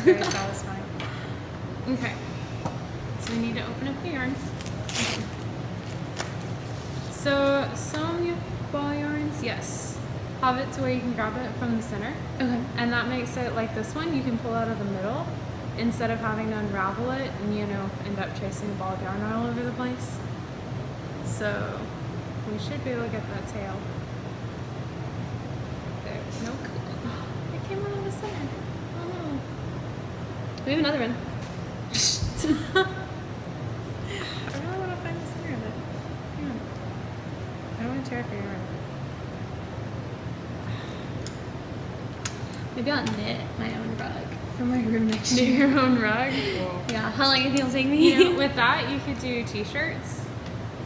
very satisfying. Okay. So we need to open up the yarn. Okay. So some ball yarns, yes, have it to where you can grab it from the center. Okay. And that makes it like this one, you can pull out of the middle instead of having to unravel it and, you know, end up chasing a ball of yarn all over the place. So we should be able to get that tail. There. Nope. It came out of the center. Oh no. We have another one. I really want to find the center of it. Hang on. I don't want to tear up your yarn. Maybe I'll knit my own rug for my room next Do year. your own rug? Whoa. Yeah. How long do you think it'll take me? You know, with that, you could do t-shirts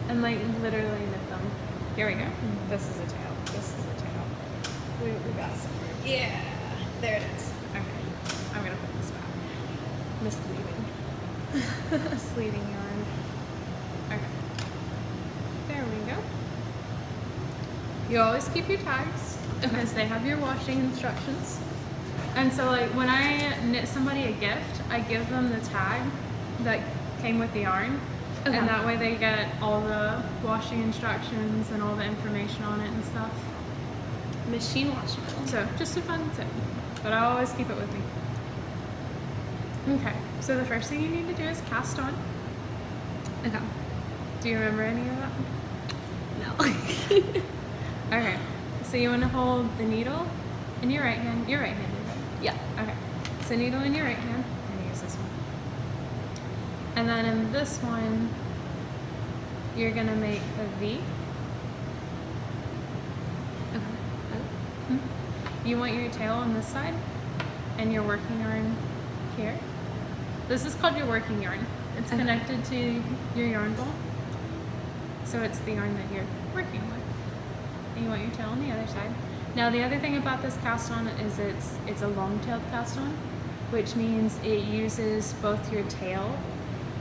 and like literally knit them. Here we go. This is a tail. This is a tail. We got some. Yeah, there it is. Okay, I'm gonna put this back. Misleading. Sleeving yarn. Okay. There we go. You always keep your tags because they have your washing instructions. And so like when I knit somebody a gift, I give them the tag that came with the yarn. Okay. And that way they get all the washing instructions and all the information on it and stuff. Machine washing. So just a fun tip. But I always keep it with me. Okay, so the first thing you need to do is cast on. Okay. Do you remember any of that? No. Okay, so you want to hold the needle in your right hand. You're right-handed, right? Yes. Okay, so needle in your right hand. I'm going to use this one. And then in this one, you're going to make a V. Okay. You want your tail on this side and your working yarn here. This is called your working yarn. It's Okay. connected to your yarn ball. So it's the yarn that you're working with. And you want your tail on the other side. Now the other thing about this cast on is it's a long-tailed cast on, which means it uses both your tail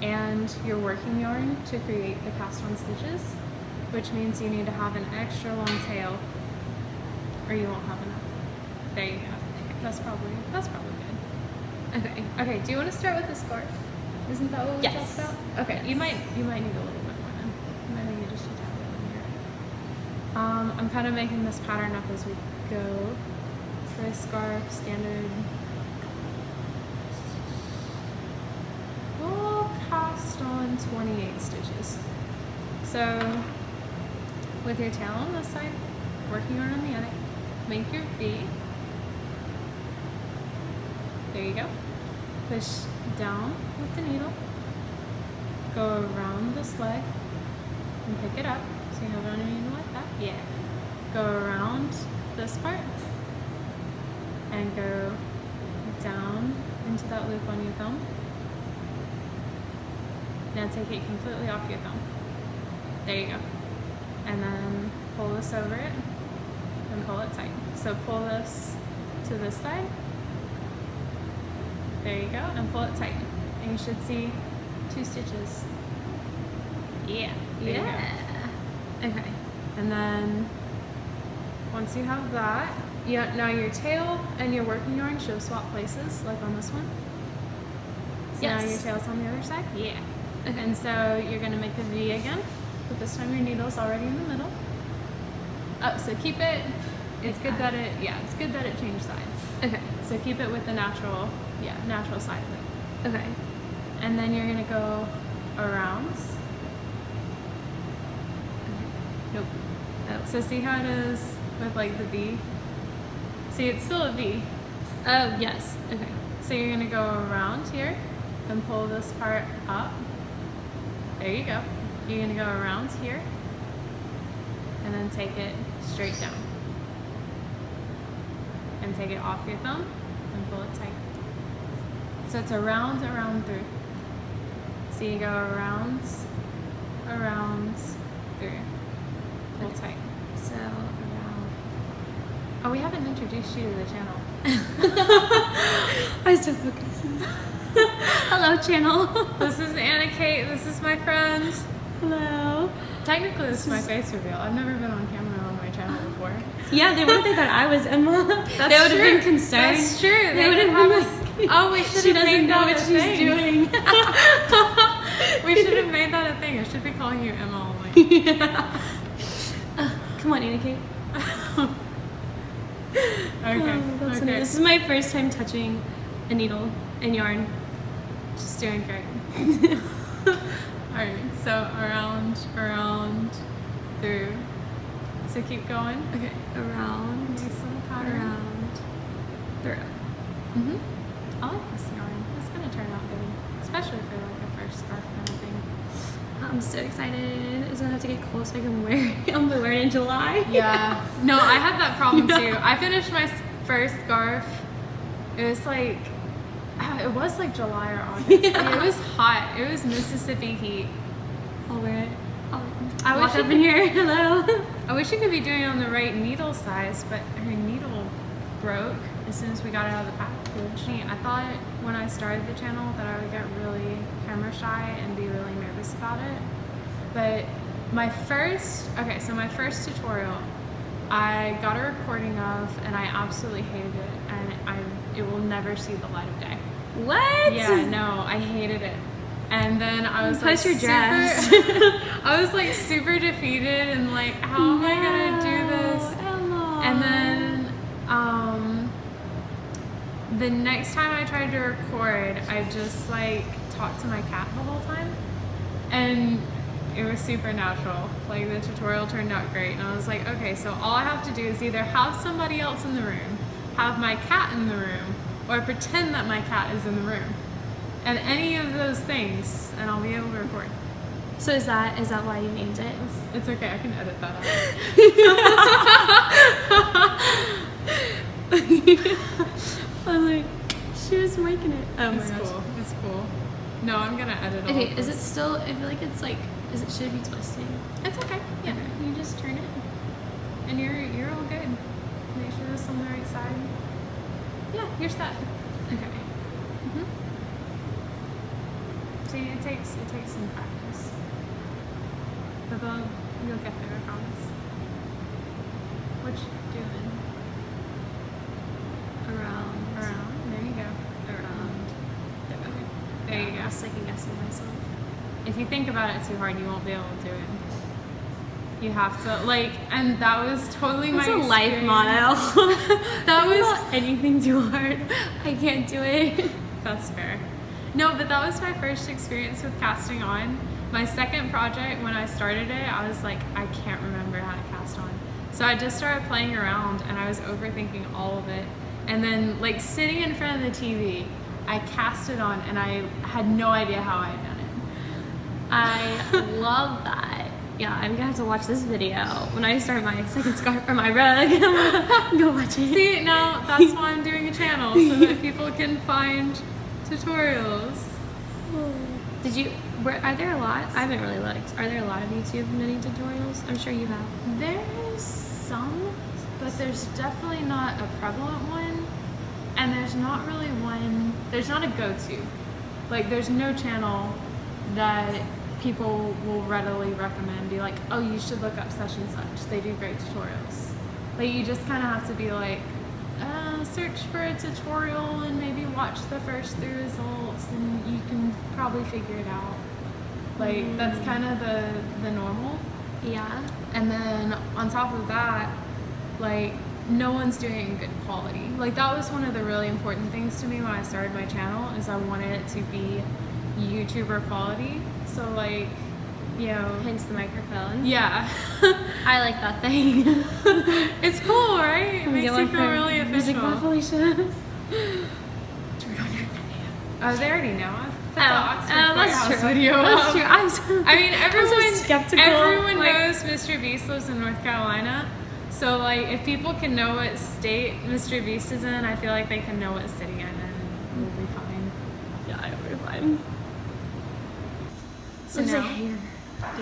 and your working yarn to create the cast on stitches, which means you need to have an extra long tail or you won't have enough. There you go. That's probably good. Okay. Okay, do you want to start with the scarf? Isn't that what we Yes. talked about? Okay, Yes. you might need a little bit more then. You might need just a tad bit in here. I'm kind of making this pattern up as we go. For a scarf, standard. We'll cast on 28 stitches. So with your tail on this side, working yarn on the other, make your V. There you go. Push down with the needle, go around this leg and pick it up. So you have it on your needle like that. Yeah. Go around this part and go down into that loop on your thumb. Now take it completely off your thumb. There you go. And then pull this over it and pull it tight. So pull this to this side. There you go, and pull it tight. And you should see 2 stitches. Yeah, there you go. Okay, and then once you have that, now your tail and your working yarn should swap places, like on this one. So Yes. now your tail's on the other side? Yeah. Okay. And so you're gonna make a V again, but this time your needle's already in the middle. Oh, so keep it, it's good that it changed sides. Okay. So keep it with the natural side of it. Okay. And then you're gonna go around. Nope. Oh, so see how it is with like the V? See, it's still a V. Oh, yes. Okay. So you're gonna go around here and pull this part up. There you go. You're gonna go around here and then take it straight down. And take it off your thumb and pull it tight. So it's around through. So you go around through. Pull Okay. tight. So around. Oh, we haven't introduced you to the channel. I'm so focused. Hello, channel. This is Anna Kate. This is my friend. Hello. Technically, this is my face reveal. I've never been on camera on my channel before. Yeah, they would have thought I was Emma. That's They would have true. been concerned. That's true. They would have been like, oh, Oh, we should She have doesn't made know that what a she's thing. doing. We should have made that a thing. I should be calling you Emma only. Yeah. Come on, Anna Kate. Okay. That's funny. Okay. This is my first time touching a needle and yarn. Just doing great. Alright, so around, through. So keep going. Okay, around, Nice little pattern. around, through. Mm-hmm. I like this yarn. It's gonna turn out good, especially for like a first scarf kind of thing. I'm so excited. It's gonna have to get cold so I can wear it. I'm gonna wear it in July. Yeah. No, I had that problem too. I finished my first scarf. It was like July or August. Yeah. It was hot. It was Mississippi heat. I'll wear it. I I'll wish walk you up in here. Hello. I wish you could be doing it on the right needle size, but her needle broke as soon as we got it out of the package. I thought when I started the channel that I would get really camera shy and be really nervous about it. But my first tutorial, I got a recording of, and I absolutely hated it, and it will never see the light of day. What? Yeah, no, I hated it. And then I was Post like your dress. I was like super defeated and like, how am I gonna do this? Emma. And then the next time I tried to record, I just like talked to my cat the whole time, and it was super natural. Like the tutorial turned out great, and I was like, okay, so all I have to do is either have somebody else in the room, have my cat in the room, or pretend that my cat is in the room. And any of those things, and I'll be able to record. So is that why you named it? It's okay, I can edit that out. I was like, she was making it. Oh my It's gosh. cool. It's cool. No, I'm gonna edit all Okay, of is it this. still? I feel like it's like, should it be twisting? It's okay. Yeah, Okay. you just turn it, and you're all good. Make sure this on the right side. Yeah, you're set. Okay. See, it takes some practice, but you'll get there. I promise. What you doing? Around. There you go. Around. There you I go. was second guessing myself. If you think about it too hard, you won't be able to do it. You have to and that was totally That's my a life experience. motto. That was Not anything too hard. I can't do it. That's fair. No, but that was my first experience with casting on. My second project, when I started it, I was like, I can't remember how to cast on. So I just started playing around, and I was overthinking all of it. And then, like, sitting in front of the TV, I cast it on, and I had no idea how I had done it. I love that. Yeah, I'm gonna have to watch this video when I start my second scarf or my rug. Go watch it. See, now that's why I'm doing a channel, so that people can find tutorials. Are there a lot? I haven't really looked. Are there a lot of YouTube knitting tutorials? I'm sure you have. There's some, but there's definitely not a prevalent one, and there's not really one, there's not a go-to. Like, there's no channel that people will readily recommend, be like, oh, you should look up such and such, they do great tutorials. Like, you just kind of have to be like, search for a tutorial and maybe watch the first 3 results, and you can probably figure it out. Like, that's kind of the normal. Yeah. And then on top of that, like, no one's doing it in good quality. Like, that was one of the really important things to me when I started my channel, is I wanted it to be YouTuber quality. So, like, you know, Hence the microphone. yeah. I like that thing. It's cool, right? It makes you Going feel for really music official. by Felicia. Turn on your video. Oh, they already know. I put the Oxford that's Courthouse true. video That's up. true. I mean, everyone, skeptical. everyone Like- knows Mr. Beast lives in North Carolina. So, like, if people can know what state Mr. Beast is in, I feel like they can know what city I'm in, and we'll be fine. Yeah, I would be fine. So There's a now- hair.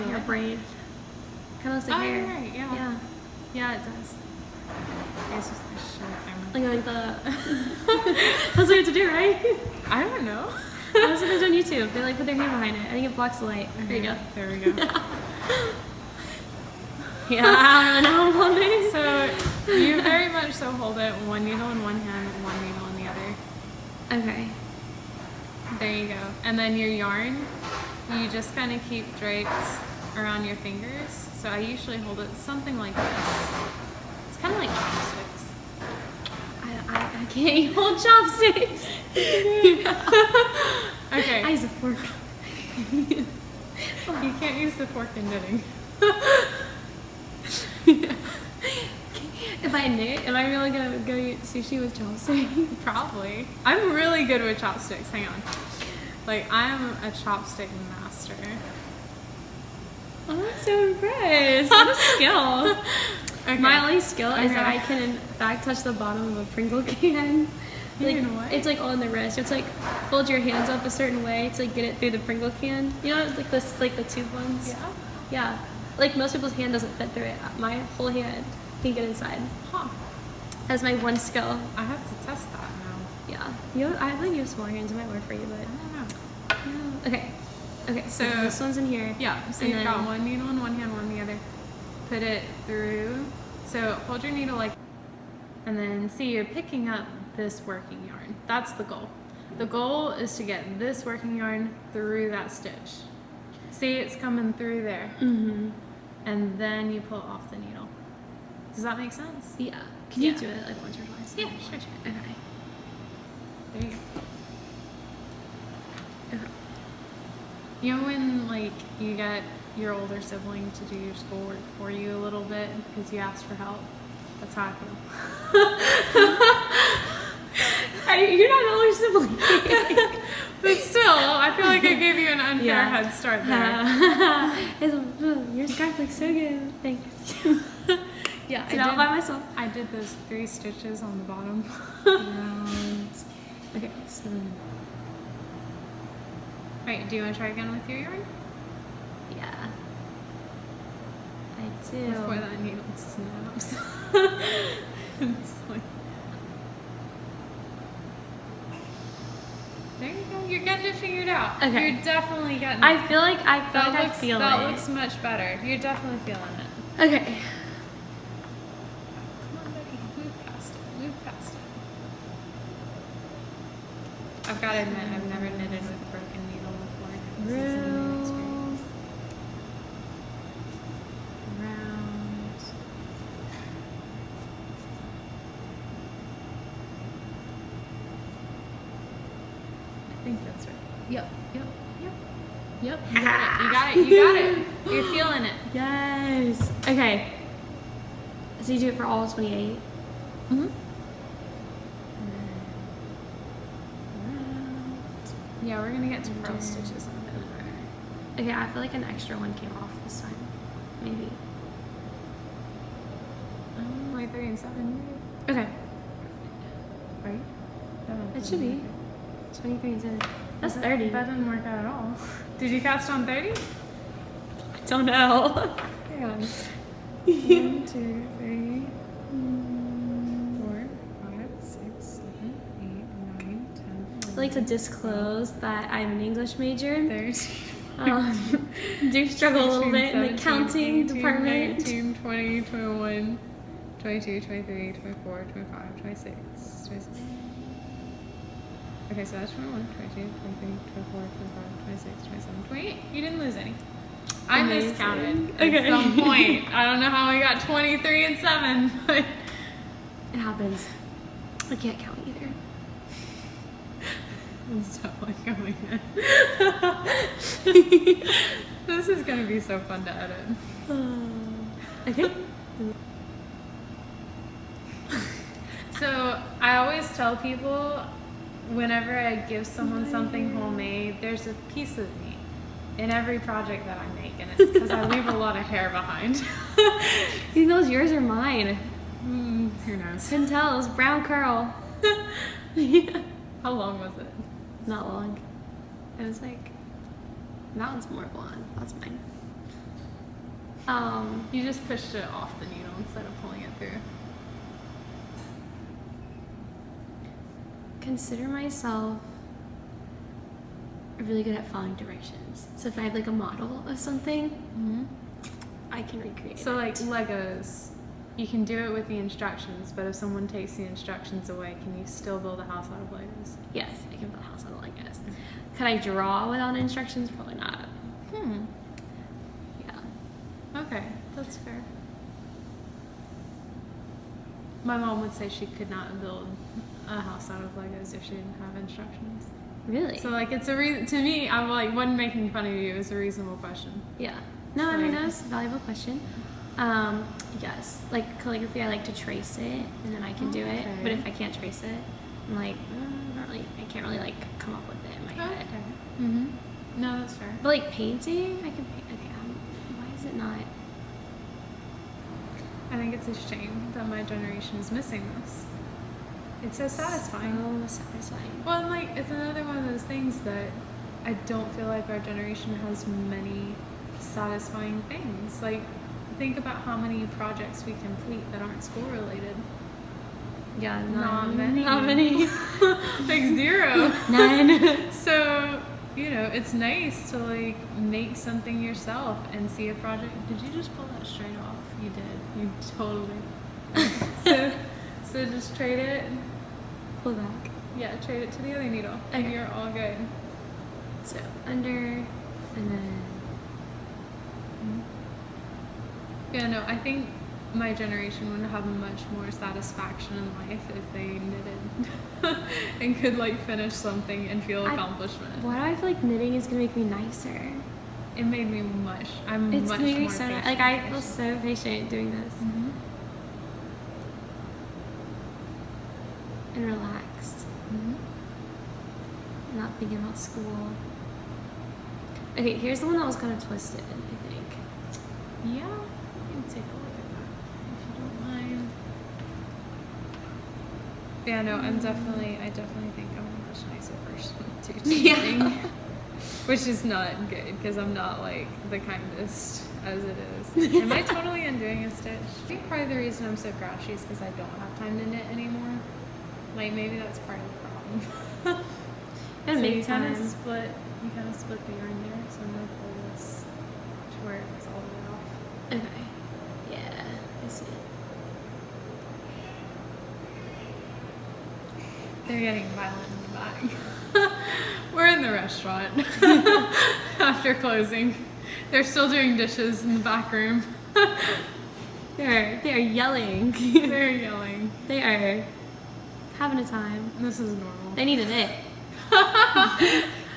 Hair braid. Kind of looks like Oh, hair. you're right, yeah. Yeah. Yeah, it does. It's just a show camera. Like the. That's what you have to do, right? I don't know. That's what they do on YouTube. They like put their hand behind it. I think it blocks the light. There you go. There we go. Yeah, I don't know. Holding. So you very much so hold it one needle in one hand, one needle in the other. Okay. There you go. And then your yarn, you just kind of keep draped around your fingers. So I usually hold it something like this. It's kind of like chopsticks. I can't hold chopsticks. Okay. I use a fork. You can't use the fork in knitting. If I knit, am I really gonna go eat sushi with chopsticks? Probably. I'm really good with chopsticks. Hang on. Like, I'm a chopstick master. I'm so impressed. What a skill. Okay. My only skill is that Okay. I can, in fact, touch the bottom of a Pringle can. Like, You know what? it's like on the wrist. It's like fold your hands up a certain way to like get it through the Pringle can. You know, like this, like the tube ones. Yeah. Yeah. Like most people's hand doesn't fit through it. My whole hand can get inside. Huh. That's my one skill. I have to test that now. Yeah. I believe you have smaller hands. It might work for you, but I don't know. no. Okay. Okay. So So- this one's in here. Yeah, so And you've then- got one needle in one hand, one in the other. Put it through. So hold your needle like, and then see you're picking up this working yarn. That's the goal. The goal is to get this working yarn through that stitch. See, it's coming through there. Mm-hmm. And then you pull it off the needle. Does that make sense? Yeah. Can Yeah. you do it like once or twice? Yeah, sure. Okay. There you go. Okay. You know when like you get your older sibling to do your schoolwork for you a little bit because you asked for help? That's how I feel. You're not an older sibling. But still, I feel like I gave you an unfair Yeah. head start there. Your scarf looks so good. Thanks. Yeah, Did all by myself. I did those 3 stitches on the bottom. Okay, so then, Right, do you want to try again with your yarn? yeah. I do. Before that needle snaps. It's like... There you go. You're getting it figured out. Okay. You're definitely getting it. I feel like I feel that it. looks much better. You're definitely feeling it. Okay. Come on, buddy. Move past it. Move past it. I've got to admit, I've never knitted with a broken needle before. This is a new experience. Round. I think that's right. Yep. Yep. You got it. You're feeling it. Yes. Okay. So you do it for all 28. Mm-hmm. Yeah, we're gonna get to purl stitches in a minute. Okay, I feel like an extra one came off this time. Maybe. 23 and 7. Okay. Right? It should be. 23 and 7. That's 30. That didn't work out at all. Did you cast on 30? I don't know. Hang on. 1, 2, 3, 4, 5, 6, 7, 8, 9, 10. I like to disclose that I'm an English major. 13. Do struggle a little bit in the 17, counting 18, department. 19, 20, 21, 22, 23, 24, 25, 26, 27. Okay, so that's 21, 22, 23, 24, 25, 26, 27, 28. You didn't lose any. I Amazing. miscounted Okay. at some point. I don't know how we got 23 and 7, but It happens. I can't count either. it's definitely going in. This is going to be so fun to edit. Okay. So I always tell people whenever I give someone something homemade, there's a piece of me in every project that I make, and it's because I leave a lot of hair behind. You know, yours or mine. Who knows? Centel's brown curl. How long was it? Not long. It was like, that one's more blonde. That's mine. You just pushed it off the needle instead of pulling it through. Consider myself really good at following directions. So if I have like a model of something, I can recreate So it. like Legos, you can do it with the instructions, but if someone takes the instructions away, can you still build a house out of Legos? Yes, I can build a house out of Legos. Could I draw without instructions? Probably not. Yeah. Okay, that's fair. My mom would say she could not build a house out of Legos if she didn't have instructions. Really? So like it's a reason to me. I'm like, wasn't making fun of you. It's a reasonable question. Yeah. No, I mean that was a valuable question. Yes, like calligraphy, I like to trace it, and then I can do it. But if I can't trace it, I'm like, not really. I can't really like come up with it in my head. No, that's fair. But like painting, I can paint. Okay, why is it not? I think it's a shame that my generation is missing this. It's so satisfying. So satisfying. Well, and like it's another one of those things that I don't feel like our generation has many satisfying things. Like, think about how many projects we complete that aren't school related. Yeah, Not many. Not many. Like 0. None. So, you know, it's nice to like make something yourself and see a project. Did you just pull that straight off? You did. You totally. So just trade it. Pull back. Yeah, trade it to the other needle, and you're all good. So under, and then. Yeah, no, I think my generation would have much more satisfaction in life if they knitted and could like finish something and feel accomplishment. Why do I feel like knitting is gonna make me nicer? It made me much. I'm It's much making me more so patient. like I feel so patient doing this and relaxed, not thinking about school. Okay, here's the one that was kind of twisted, I think. Yeah, you can take a look at that if you don't mind. Yeah, no, I definitely think I'm a much nicer person to knitting. Which is not good because I'm not like the kindest as it is. Am I totally undoing a stitch? I think part of the reason I'm so grouchy is because I don't have time to knit anymore. Like maybe that's part of the problem. Gotta So make you kind of time. split the yarn there. So I'm gonna pull this to where it's all the way off. Okay. Yeah, I see it. They're getting violent in the back. We're in the restaurant after closing. They're still doing dishes in the back room. They are yelling. They're yelling. They are having a time. This is normal. They need a knit.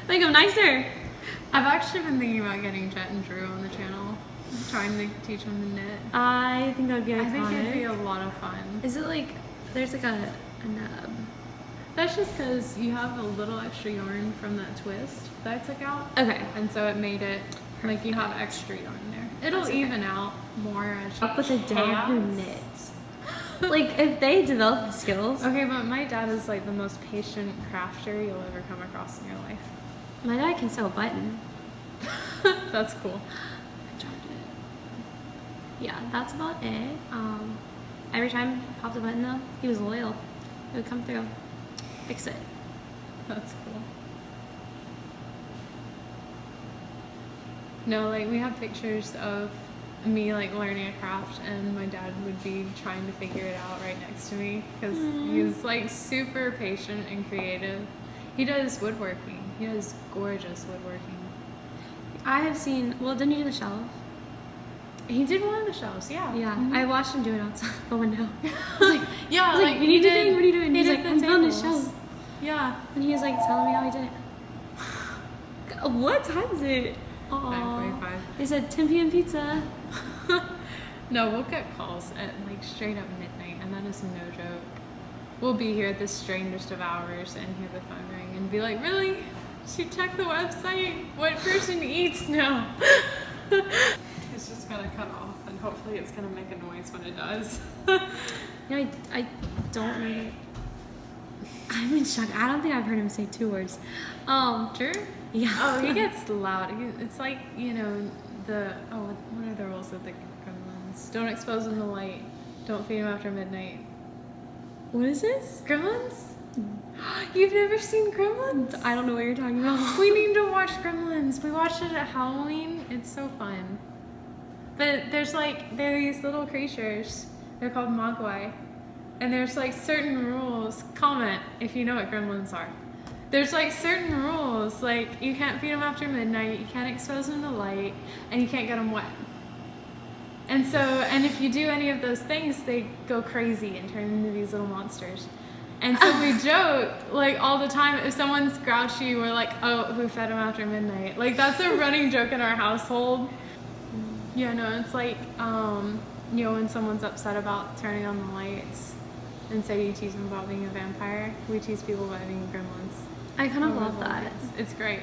Make them nicer. I've actually been thinking about getting Jet and Drew on the channel, trying to teach them to knit. I think that would be iconic. I think it'd be a lot of fun. Is it like there's like a nub? That's just because you have a little extra yarn from that twist that I took out. Okay. And so it made it like you have extra yarn there. It'll That's okay. even out more as Up with a dad who knits. Like if they develop the skills. Okay, but my dad is like the most patient crafter you'll ever come across in your life. My dad can sew a button. That's cool. I tried it. Yeah, that's about it. Every time I popped a button though, he was loyal. It would come through. Fix it. That's cool. No, like we have pictures of me like learning a craft and my dad would be trying to figure it out right next to me because he's like super patient and creative. He does woodworking. He does gorgeous woodworking. I have seen. Well, didn't you do the shelf? He did one of the shelves, yeah. Yeah, I watched him do it outside the window. I was like, yeah, what are you doing? What are you doing? He He's did like, the I'm building a tables. shelf. Yeah. And he was like telling me how he did it. What time is it? 9:45. They said 10 p.m. pizza. No, we'll get calls at like straight up midnight, and that is no joke. We'll be here at the strangest of hours and hear the phone ring and be like, really? She checked the website? What person eats now? It's just gonna cut off, and hopefully it's gonna make a noise when it does. You know, I don't know that. I'm in shock. I don't think I've heard him say 2 words. True? Yeah. Oh, he gets loud. It's like, you know, what are the rules of the gremlins? Don't expose them to light. Don't feed them after midnight. What is this? Gremlins? You've never seen Gremlins? I don't know what you're talking about. We need to watch Gremlins. We watched it at Halloween. It's so fun. But there are these little creatures. They're called Mogwai. And there's like certain rules. Comment if you know what Gremlins are. There's like certain rules, like you can't feed them after midnight, you can't expose them to light, and you can't get them wet. And so, and if you do any of those things, they go crazy and turn into these little monsters. And so we joke, like, all the time, if someone's grouchy, we're like, oh, who fed them after midnight? Like, that's a running joke in our household. Yeah, no, it's like, you know, when someo's upset about turning on the lights, and say you tease them about being a vampire, we tease people about being gremlins. I kind of love that. It's great.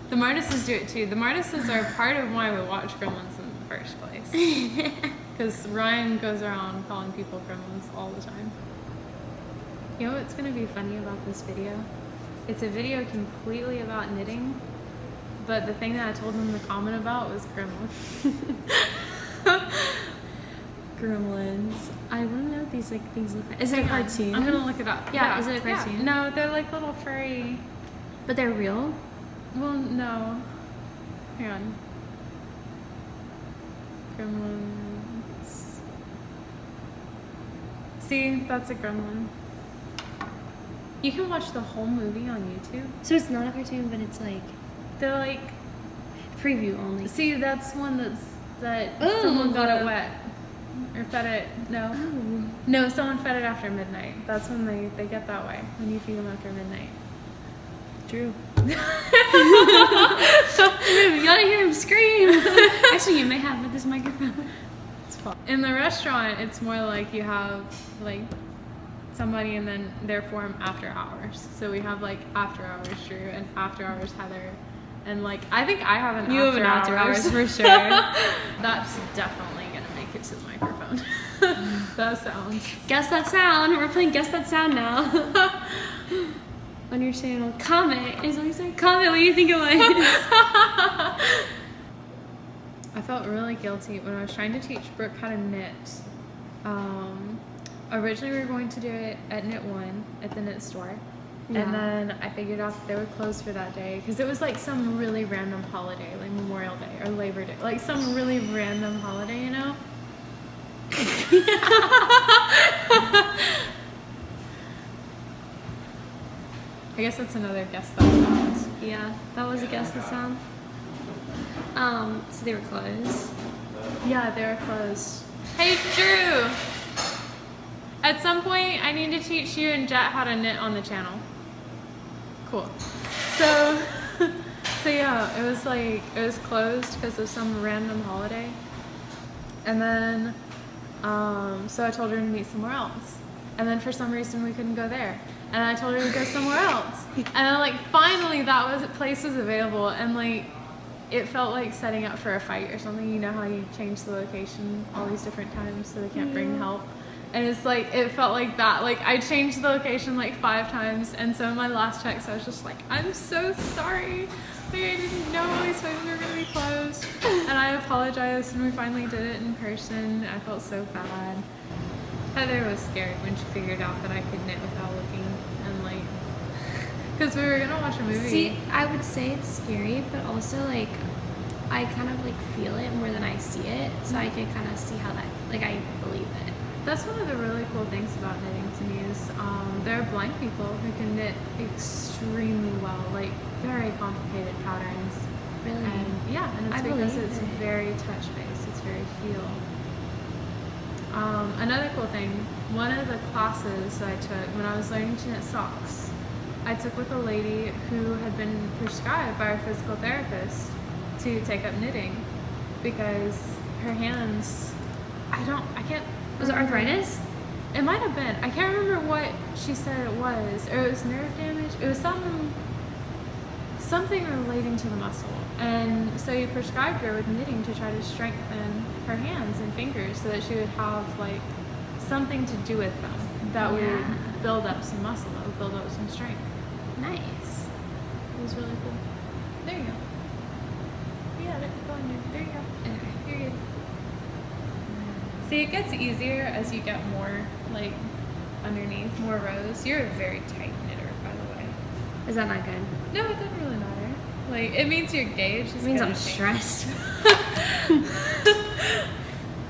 The Martises do it too. The Martises are part of why we watch Gremlins in the first place. Because Ryan goes around calling people gremlins all the time. You know what's going to be funny about this video? It's a video completely about knitting, but the thing that I told them to comment about was gremlins. Gremlins. I want to know what these like things look like. Is it a cartoon? I'm gonna look it up. Yeah, is it a cartoon? Yeah. No, they're like little furry. But they're real? Well, no. Hang on. Gremlins. See, that's a gremlin. You can watch the whole movie on YouTube. So it's not a cartoon, but it's like They're like preview only. See, that's one that someone got it wet. Or fed it. No. Oh. No, someone fed it after midnight. That's when they get that way. When you feed them after midnight. True. You gotta hear him scream. Actually, you may have with this microphone. It's fun. In the restaurant, it's more like you have like somebody and then their form after hours. So we have like after hours Drew and after hours Heather. And like I think I have an after hours for sure. That's definitely gonna make it to the microphone. That sounds. Guess that sound. We're playing Guess That Sound now. On your channel. Comment. Is what you say? Comment what you think it was. I felt really guilty when I was trying to teach Brooke how to knit. Originally we were going to do it at Knit One at the knit store. Yeah. And then I figured out that they were closed for that day because it was like some really random holiday, like Memorial Day or Labor Day, like some really random holiday, you know? I guess that's another guess that sounds. Yeah, that was a Guess That Sound. So they were closed. Yeah, they were closed. Hey, Drew! At some point, I need to teach you and Jet how to knit on the channel. Cool. So yeah, it was closed because of some random holiday. And then, so I told her to meet somewhere else. And then for some reason we couldn't go there. And I told her to go somewhere else. And then like finally that place was available and like it felt like setting up for a fight or something. You know how you change the location all these different times so they can't bring help. And it's like, it felt like that. Like, I changed the location like 5 times. And so in my last text, I was just like, I'm so sorry. Like, I didn't know these places were going to be closed. And I apologized, and we finally did it in person. I felt so bad. Heather was scared when she figured out that I could knit without looking. And like, because we were going to watch a movie. See, I would say it's scary, but also like, I kind of like feel it more than I see it. So I can kind of see how that, like, I believe it. That's one of the really cool things about knitting to me is there are blind people who can knit extremely well, like very complicated patterns. Really? And yeah, and it's because it's very touch-based, it's very feel. Another cool thing, one of the classes that I took when I was learning to knit socks, I took with a lady who had been prescribed by her physical therapist to take up knitting because her hands, I can't. Was it arthritis? It might have been. I can't remember what she said it was. Or it was nerve damage. It was something relating to the muscle. And so you prescribed her with knitting to try to strengthen her hands and fingers so that she would have like something to do with them that would build up some muscle, that would build up some strength. Nice. It was really cool. There you go. Yeah, go in there. There you go. Okay. You're good. See, it gets easier as you get more, like, underneath, more rows. You're a very tight knitter, by the way. Is that not good? No, it doesn't really matter. Like, it means your gauge is It means gonna I'm change. stressed.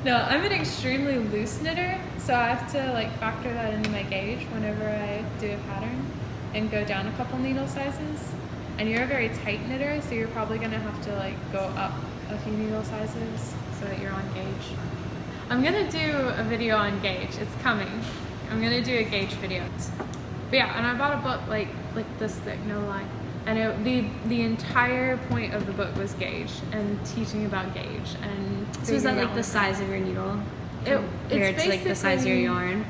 No, I'm an extremely loose knitter, so I have to, like, factor that into my gauge whenever I do a pattern. and go down a couple needle sizes. And you're a very tight knitter, so you're probably gonna have to like go up a few needle sizes so that you're on gauge. I'm gonna do a video on gauge. It's coming. I'm gonna do a gauge video. But yeah, and I bought a book like this thick, no lie. And the entire point of the book was gauge and teaching about gauge and. So is that like the size of your needle? It's to like the size of your yarn.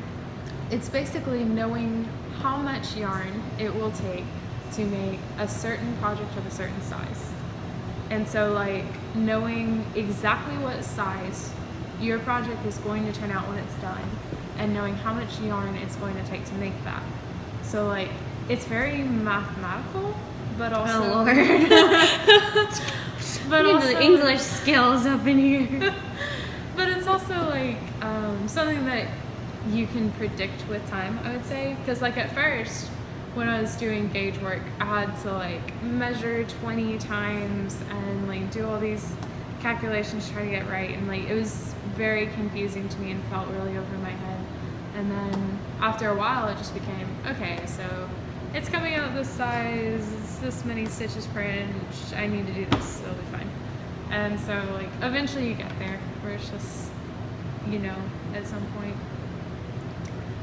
It's basically knowing how much yarn it will take to make a certain project of a certain size. And so like knowing exactly what size your project is going to turn out when it's done and knowing how much yarn it's going to take to make that. So like it's very mathematical, but also Oh Lord. but we need also the English skills up in here. but it's also like something that you can predict with time, I would say, because like at first when I was doing gauge work, I had to like measure 20 times and like do all these calculations to try to get right, and like it was very confusing to me and felt really over my head. And then after a while it just became, okay, so it's coming out this size, it's this many stitches per inch, I need to do this, it'll be fine. And so like eventually you get there where it's just, you know, at some point.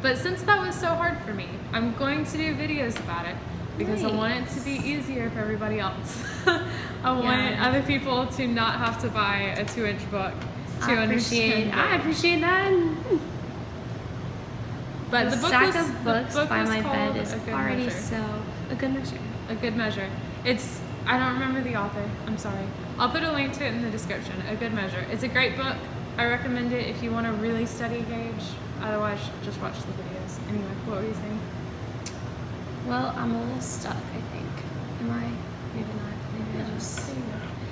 But since that was so hard for me, I'm going to do videos about it because I want it to be easier for everybody else. I want other people to not have to buy a 2-inch book to understand. I appreciate that. But the book stack was, of books book by was my called bed is already a good measure. A Good Measure. It's, I don't remember the author, I'm sorry. I'll put a link to it in the description. A Good Measure. It's a great book. I recommend it if you want to really study gauge. Otherwise, just watch the videos. Anyway, what were you saying? Well, I'm a little stuck, I think. Am I? Maybe not. Maybe I just...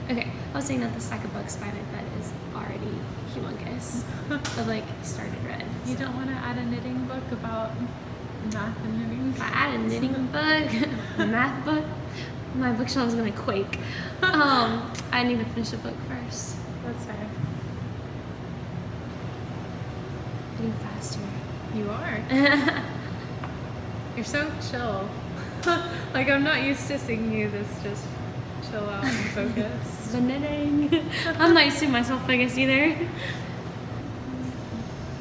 Okay, I was saying that the stack of books by my bed is already humongous. But like, started red. You don't want to add a knitting book about math and knitting? If I add a knitting book, a math book, my bookshelf is gonna quake. I need to finish a book first. That's fair. Getting faster. You are. You're so chill. Like, I'm not used to seeing you this just chill out and focus. The knitting. I'm not used to myself focused either.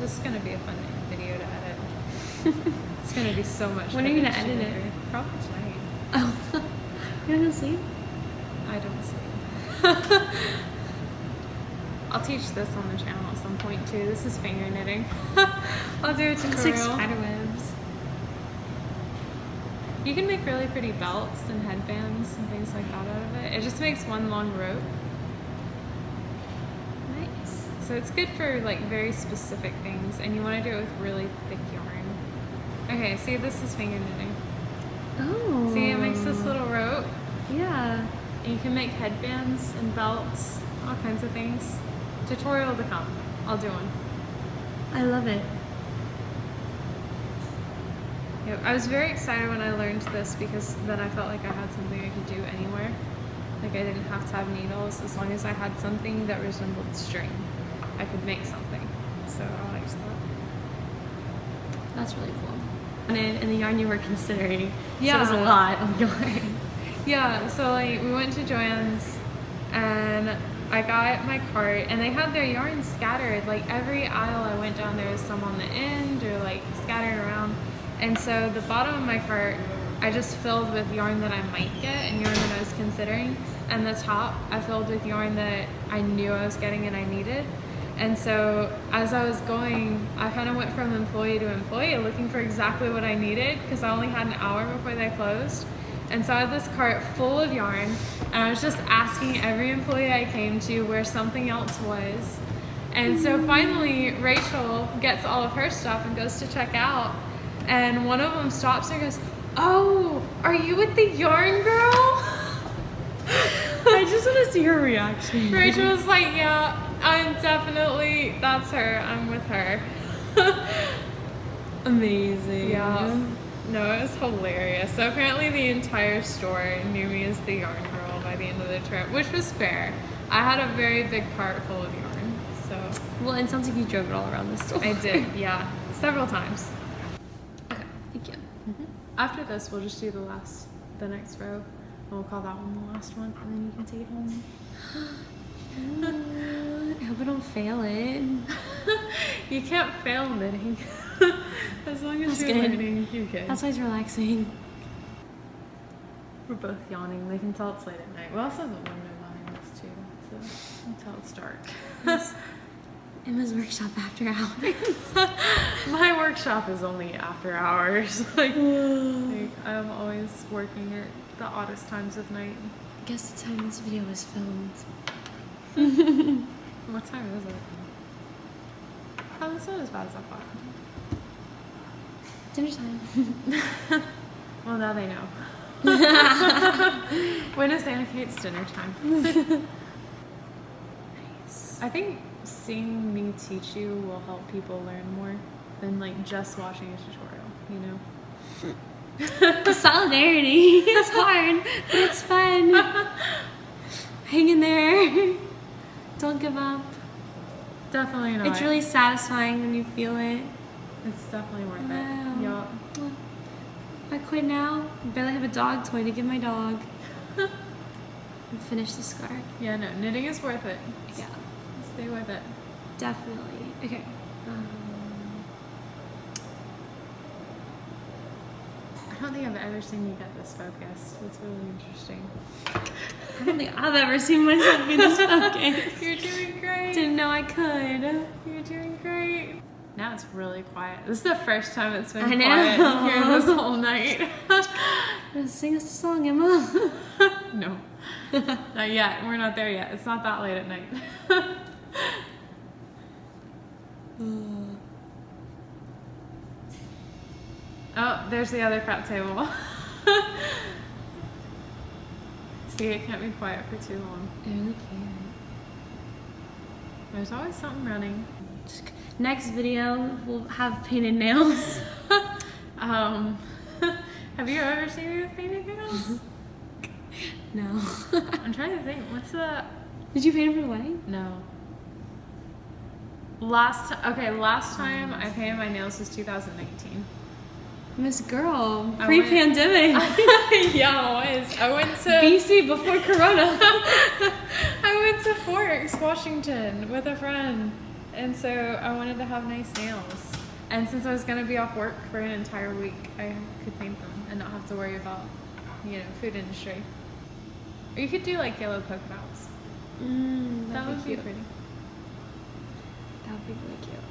This is gonna be a fun video to edit. It's gonna be so much. When are you gonna footage to edit it? edit. Probably tonight. Oh, you're gonna sleep? I don't sleep. I'll teach this on the channel at some point too. This is finger knitting. I'll do a tutorial. It's like spider webs. You can make really pretty belts and headbands and things like that out of it. It just makes one long rope. Nice. So it's good for like very specific things, and you want to do it with really thick yarn. Okay, see, this is finger knitting. Oh. See, it makes this little rope. Yeah. And you can make headbands and belts, all kinds of things. Tutorial to come. I'll do one. I love it. Yep. I was very excited when I learned this because then I felt like I had something I could do anywhere. Like I didn't have to have needles. As long as I had something that resembled string, I could make something. So I liked that. That's really cool. And the yarn you were considering. Yeah. So it was a lot of yarn. Yeah, so like we went to Joann's and I got my cart and they had their yarn scattered. Like every aisle I went down, there was some on the end or like scattered around. And so the bottom of my cart, I just filled with yarn that I might get and yarn that I was considering. And the top, I filled with yarn that I knew I was getting and I needed. And so as I was going, I kind of went from employee to employee looking for exactly what I needed because I only had an hour before they closed. And so I had this cart full of yarn and I was just asking every employee I came to where something else was. And so finally Rachel gets all of her stuff and goes to check out. And one of them stops and goes, "Oh, are you with the yarn girl?" I just want to see her reaction. Rachel was like, "Yeah, that's her. I'm with her." Amazing. Yeah. No, it was hilarious. So apparently the entire store knew me as the yarn girl by the end of the trip, which was fair. I had a very big cart full of yarn, so. Well, it sounds like you drove it all around the store. I did, yeah. Several times. Okay, thank you. After this, we'll just do the next row, and we'll call that one the last one, and then you can take it home. I hope I don't fail it. You can't fail knitting. As long as That's you're good. learning, you're good. That's why it's relaxing. We're both yawning. They can tell it's late at night. We also have a window behind us too, so until it's dark. Yes. Emma's workshop after hours. My workshop is only after hours. like I'm always working at the oddest times of night. Guess the time this video was filmed. What time is it? Oh, it's not as bad as I thought. Dinner time. Well, now they know. When is Anna Kate's dinner time? Nice. I think seeing me teach you will help people learn more than like just watching a tutorial, you know? The solidarity. It's hard, but it's fun. Hang in there. Don't give up. Definitely not. It's really satisfying when you feel it. It's definitely worth Wow. it. Yup. If I quit now, I barely have a dog toy to give my dog. And finish the scarf. Yeah, no, knitting is worth it. Yeah, Stay with it. definitely. Okay. I don't think I've ever seen you get this focused. It's really interesting. I don't think I've ever seen myself be this focused. You're doing great. Didn't know I could. You're doing great. Now it's really quiet. This is the first time it's been I quiet know. here this whole night. Let's sing us a song, Emma. No, not yet. We're not there yet. It's not that late at night. Oh, there's the other crap table. See, it can't be quiet for too long. I really can't. There's always something running. Next video, we'll have painted nails. Have you ever seen me with painted nails? No. I'm trying to think. What's the... Did you paint it for the wedding? No. Last time I painted my nails was 2019. Miss Girl, I pre-pandemic. Yeah, it was. I went to BC before Corona. I went to Forks, Washington with a friend. And so I wanted to have nice nails. And since I was going to be off work for an entire week, I could paint them and not have to worry about, food industry. Or you could do like yellow polka dots. That would be cute. pretty. That would be really cute.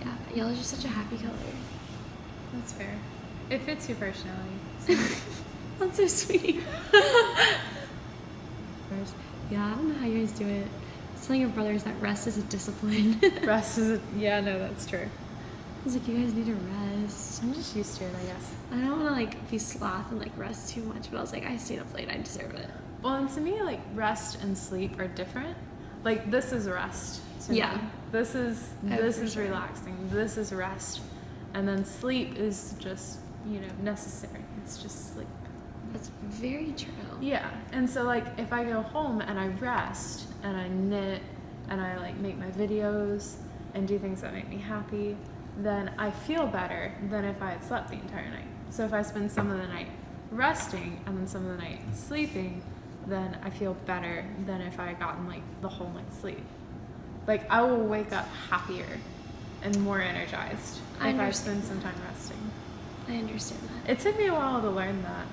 Yeah, yellow's just such a happy color. That's fair. It fits your personality. That's so sweet. Yeah, I don't know how you guys do it. I was telling your brothers that rest is a discipline. Rest is no, that's true. I was like, you guys need to rest. I'm just used to it, I guess. I don't want to be sloth and rest too much, but I was like, I stayed up late, I deserve it. Well, and to me, rest and sleep are different. This is rest to Yeah. me. This is for sure. relaxing. This is rest. And then sleep is just, necessary. It's just sleep. That's very true. Yeah. And so if I go home and I rest and I knit and I make my videos and do things that make me happy, then I feel better than if I had slept the entire night. So if I spend some of the night resting and then some of the night sleeping, then I feel better than if I had gotten the whole night's sleep. I will wake up happier and more energized if I spend some time resting. I understand that. It took me a while to learn that.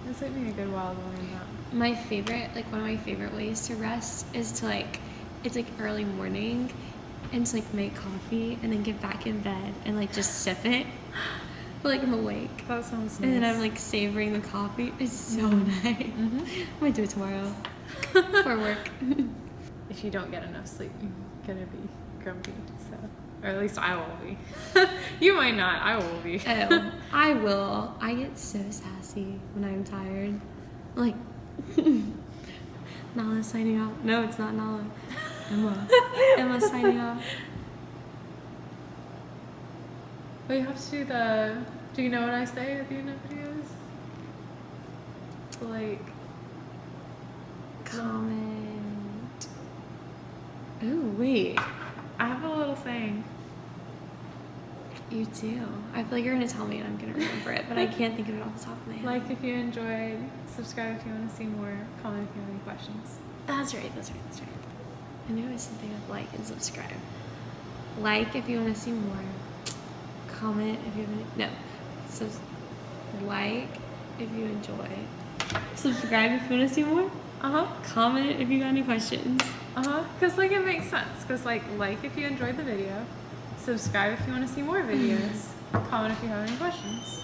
It took me a good while to learn that. My favorite, one of my favorite ways to rest is to it's early morning and to make coffee and then get back in bed and just sip it. But I'm awake. That sounds nice. And then I'm savoring the coffee. It's so nice. Mm-hmm. I might do it tomorrow for work. If you don't get enough sleep, you're gonna be grumpy. Or at least I will be. You might not. I will be. Oh, I will. I get so sassy when I'm tired. Nala signing off. No, it's not Nala. Emma. Emma signing off. But you have to do the... Do you know what I say at the end of videos? Comment. Oh, wait. I have a little saying. You do. I feel like you're gonna tell me and I'm gonna remember it, but I can't think of it off the top of my head. Like if you enjoyed, subscribe if you want to see more, comment if you have any questions. That's right. I knew it was something with like and subscribe. Like if you want to see more. Comment if you have any. No. Like if you enjoy. Subscribe if you want to see more. Comment if you got any questions. Because like it makes sense. Because like if you enjoyed the video, subscribe if you want to see more videos, comment if you have any questions.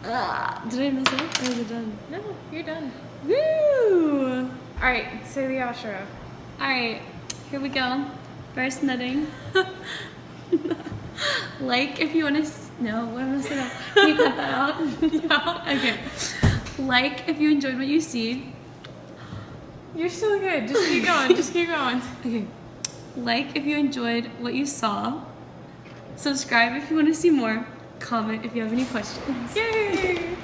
Did I miss it? Or is it done? No, you're done. Woo! All right, say the outro. All right, here we go. First knitting. Like if you want to. No, what am I saying? Can you cut that out? Yeah. Okay. Like if you enjoyed what you see. You're still good. Just keep going. Just keep going. Okay. Like if you enjoyed what you saw. Subscribe if you want to see more. Comment if you have any questions. Yay!